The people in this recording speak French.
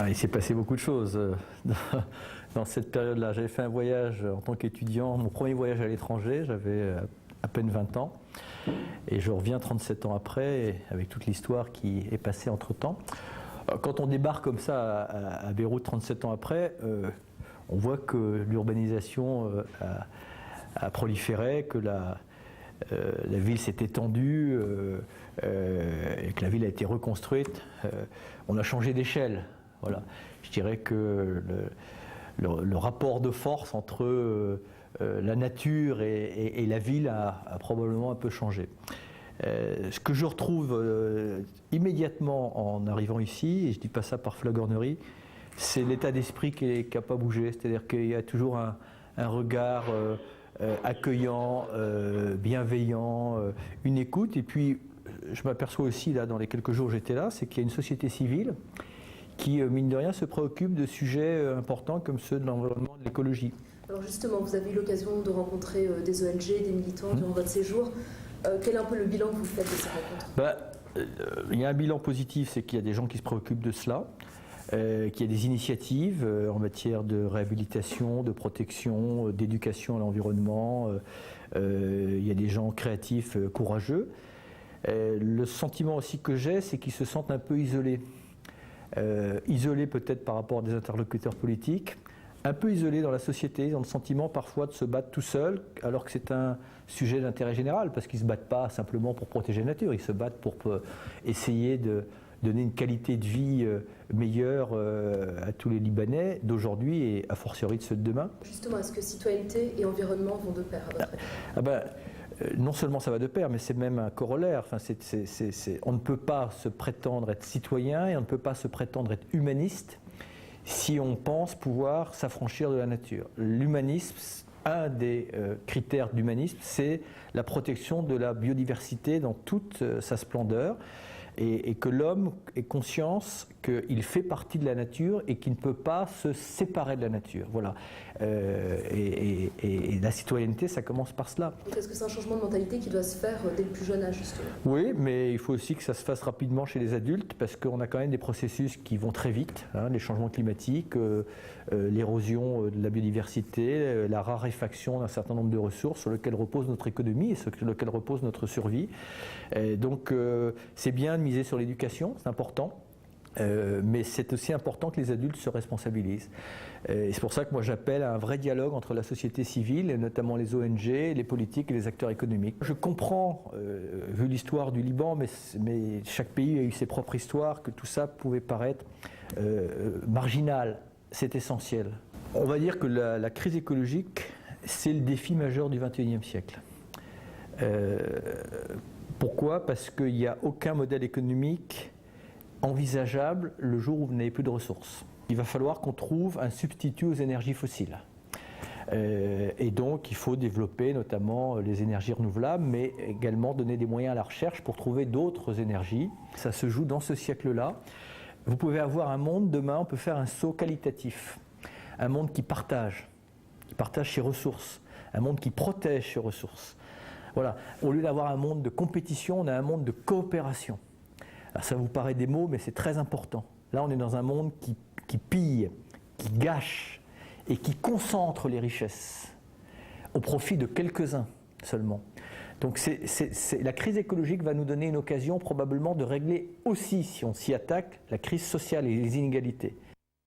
Il s'est passé beaucoup de choses dans cette période-là. J'avais fait un voyage en tant qu'étudiant, mon premier voyage à l'étranger, j'avais à peine 20 ans. Et je reviens 37 ans après, avec toute l'histoire qui est passée entre-temps. Quand on débarque comme ça à Beyrouth 37 ans après, on voit que l'urbanisation a proliféré, que la ville s'est étendue et que la ville a été reconstruite. On a changé d'échelle. Voilà. Je dirais que le rapport de force entre la nature et la ville a probablement un peu changé. Ce que je retrouve immédiatement en arrivant ici, et je ne dis pas ça par flagornerie, c'est l'état d'esprit qui n'a pas bougé. C'est-à-dire qu'il y a toujours un regard accueillant, bienveillant, une écoute. Et puis, je m'aperçois aussi, là, dans les quelques jours où j'étais là, c'est qu'il y a une société civile qui, mine de rien, se préoccupe de sujets importants comme ceux de l'environnement et de l'écologie. Alors justement, vous avez eu l'occasion de rencontrer des ONG, des militants durant votre séjour. Quel est un peu le bilan que vous faites de ces rencontres ? Il y a un bilan positif, c'est qu'il y a des gens qui se préoccupent de cela, qu'il y a des initiatives en matière de réhabilitation, de protection, d'éducation à l'environnement. Il y a des gens créatifs, courageux. Le sentiment aussi que j'ai, c'est qu'ils se sentent un peu isolés. Isolés peut-être par rapport à des interlocuteurs politiques, un peu isolés dans la société, ils ont le sentiment parfois de se battre tout seuls, alors que c'est un sujet d'intérêt général, parce qu'ils ne se battent pas simplement pour protéger la nature, ils se battent pour essayer de donner une qualité de vie meilleure à tous les Libanais d'aujourd'hui et a fortiori de ceux de demain. Justement, est-ce que citoyenneté et environnement vont de pair à votre avis ? Non seulement ça va de pair, mais c'est même un corollaire. Enfin, on ne peut pas se prétendre être citoyen et on ne peut pas se prétendre être humaniste si on pense pouvoir s'affranchir de la nature. L'humanisme, un des critères d'humanisme, c'est la protection de la biodiversité dans toute sa splendeur et que l'homme ait conscience qu'il fait partie de la nature et qu'il ne peut pas se séparer de la nature. Voilà. Et la citoyenneté, ça commence par cela. Donc est-ce que c'est un changement de mentalité qui doit se faire dès le plus jeune âge, justement ? Oui, mais il faut aussi que ça se fasse rapidement chez les adultes parce qu'on a quand même des processus qui vont très vite, les changements climatiques, l'érosion de la biodiversité, la raréfaction d'un certain nombre de ressources sur lesquelles repose notre économie et sur lesquelles repose notre survie. Donc c'est bien de miser sur l'éducation, c'est important. Mais c'est aussi important que les adultes se responsabilisent. Et c'est pour ça que moi j'appelle à un vrai dialogue entre la société civile, et notamment les ONG, les politiques et les acteurs économiques. Je comprends, vu l'histoire du Liban, mais chaque pays a eu ses propres histoires, que tout ça pouvait paraître marginal. C'est essentiel. On va dire que la crise écologique, c'est le défi majeur du XXIe siècle. Pourquoi ? Parce qu'il n'y a aucun modèle économique envisageable le jour où vous n'avez plus de ressources. Il va falloir qu'on trouve un substitut aux énergies fossiles. Et donc il faut développer notamment les énergies renouvelables, mais également donner des moyens à la recherche pour trouver d'autres énergies. Ça se joue dans ce siècle-là. Vous pouvez avoir un monde, demain on peut faire un saut qualitatif. Un monde qui partage ses ressources. Un monde qui protège ses ressources. Voilà. Au lieu d'avoir un monde de compétition, on a un monde de coopération. Alors ça vous paraît des mots, mais c'est très important. Là, on est dans un monde qui pille, qui gâche et qui concentre les richesses au profit de quelques-uns seulement. Donc la crise écologique va nous donner une occasion probablement de régler aussi, si on s'y attaque, la crise sociale et les inégalités.